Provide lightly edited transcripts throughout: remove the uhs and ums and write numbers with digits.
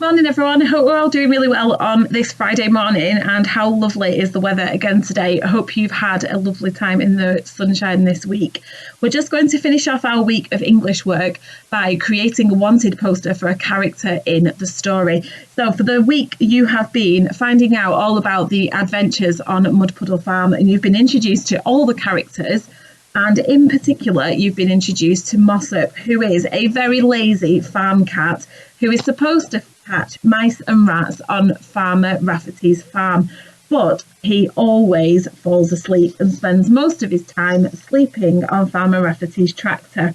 Morning, everyone. I hope we're all doing really well on this Friday morning. And how lovely is the weather again today? I hope you've had a lovely time in the sunshine this week. We're just going to finish off our week of English work by creating a wanted poster for a character in the story. So for the week, you have been finding out all about the adventures on Mud Puddle Farm, and you've been introduced to all the characters. And in particular, you've been introduced to Mossop, who is a very lazy farm cat who is supposed to catch mice and rats on Farmer Rafferty's farm. But he always falls asleep and spends most of his time sleeping on Farmer Rafferty's tractor.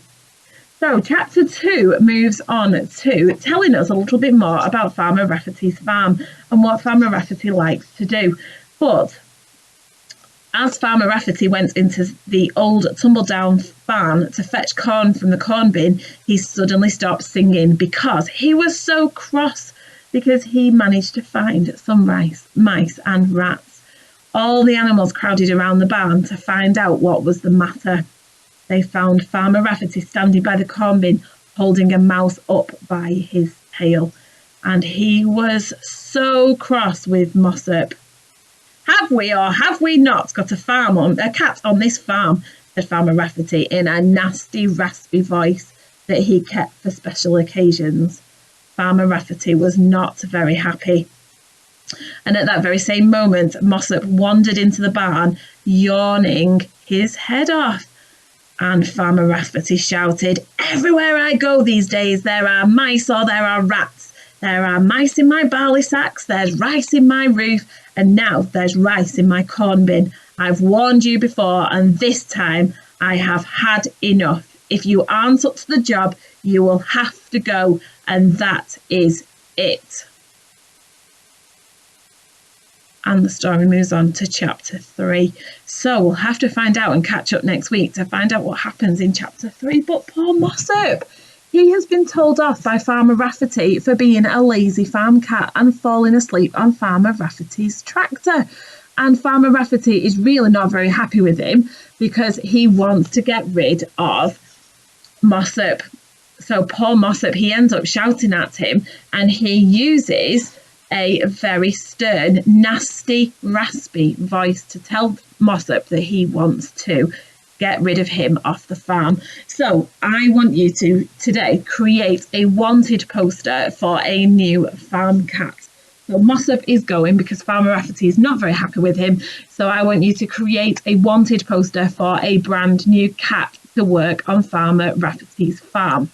So chapter 2 moves on to telling us a little bit more about Farmer Rafferty's farm and what Farmer Rafferty likes to do. But as Farmer Rafferty went into the old tumble-down barn to fetch corn from the corn bin, he suddenly stopped singing because he was so cross because he managed to find some mice and rats. All the animals crowded around the barn to find out what was the matter. They found Farmer Rafferty standing by the corn bin holding a mouse up by his tail. And he was so cross with Mossop. "Have we or have we not got a cat on this farm?" said Farmer Rafferty in a nasty, raspy voice that he kept for special occasions. Farmer Rafferty was not very happy. And at that very same moment, Mossop wandered into the barn, yawning his head off. And Farmer Rafferty shouted, "Everywhere I go these days, there are mice or there are rats. There are mice in my barley sacks, there's rice in my roof, and now there's rice in my corn bin. I've warned you before, and this time I have had enough. If you aren't up to the job, you will have to go, and that is it." And the story moves on to chapter 3. So we'll have to find out and catch up next week to find out what happens in chapter 3. But poor Mossop, he has been told off by Farmer Rafferty for being a lazy farm cat and falling asleep on Farmer Rafferty's tractor. And Farmer Rafferty is really not very happy with him because he wants to get rid of Mossop. So poor Mossop, he ends up shouting at him, and he uses a very stern, nasty, raspy voice to tell Mossop that he wants to get rid of him off the farm. So I want you to today create a wanted poster for a new farm cat. So Mossop is going because Farmer Rafferty is not very happy with him. So I want you to create a wanted poster for a brand new cat to work on Farmer Rafferty's farm.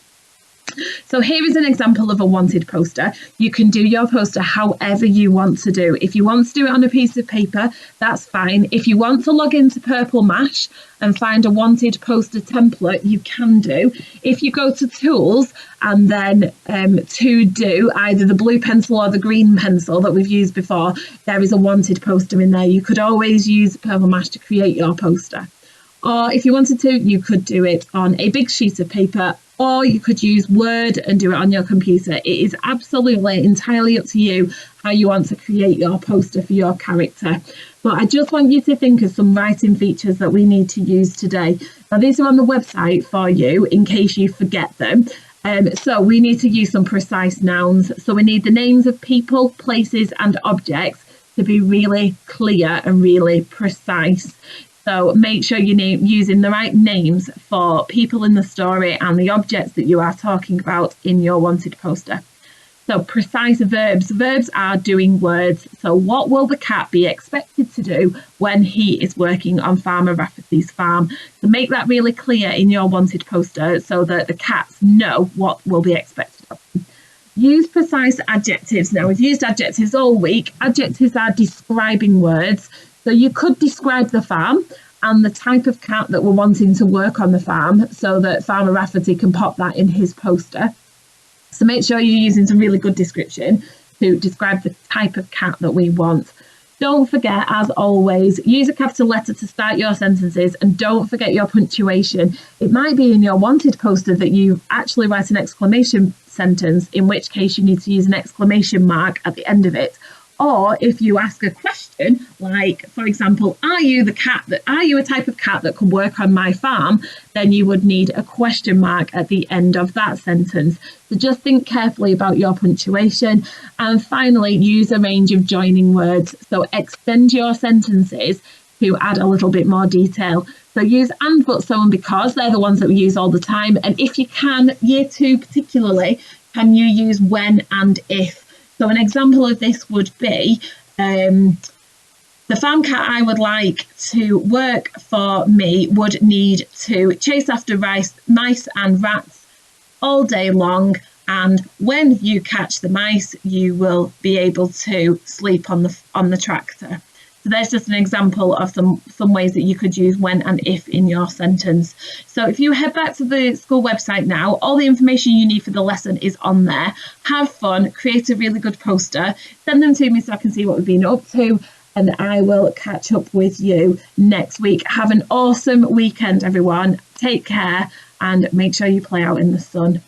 So here is an example of a wanted poster. You can do your poster however you want to do. If you want to do it on a piece of paper, that's fine. If you want to log into Purple Mash and find a wanted poster template, you can do. If you go to Tools and then to do either the blue pencil or the green pencil that we've used before, there is a wanted poster in there. You could always use Purple Mash to create your poster. Or if you wanted to, you could do it on a big sheet of paper, or you could use Word and do it on your computer. It is absolutely entirely up to you how you want to create your poster for your character. But I just want you to think of some writing features that we need to use today. Now, these are on the website for you in case you forget them. So we need to use some precise nouns. So we need the names of people, places and objects to be really clear and really precise. So make sure you're using the right names for people in the story and the objects that you are talking about in your wanted poster. So precise verbs. Verbs are doing words. So what will the cat be expected to do when he is working on Farmer Rafferty's farm? So make that really clear in your wanted poster so that the cats know what will be expected of them. Use precise adjectives. Now, we've used adjectives all week. Adjectives are describing words. So you could describe the farm and the type of cat that we're wanting to work on the farm so that Farmer Rafferty can pop that in his poster. So make sure you're using some really good description to describe the type of cat that we want. Don't forget, as always, use a capital letter to start your sentences, and don't forget your punctuation. It might be in your wanted poster that you actually write an exclamation sentence, in which case you need to use an exclamation mark at the end of it. Or if you ask a question, like, for example, are you a type of cat that can work on my farm? Then you would need a question mark at the end of that sentence. So just think carefully about your punctuation. And finally, use a range of joining words. So extend your sentences to add a little bit more detail. So use and, but, so, and because. They're the ones that we use all the time. And if you can, year 2 particularly, can you use when and if? So an example of this would be, the farm cat I would like to work for me would need to chase after mice and rats all day long. And when you catch the mice, you will be able to sleep on the tractor. So there's just an example of some ways that you could use when and if in your sentence. So if you head back to the school website now, all the information you need for the lesson is on there. Have fun, create a really good poster, send them to me so I can see what we've been up to, and I will catch up with you next week. Have an awesome weekend, everyone. Take care and make sure you play out in the sun.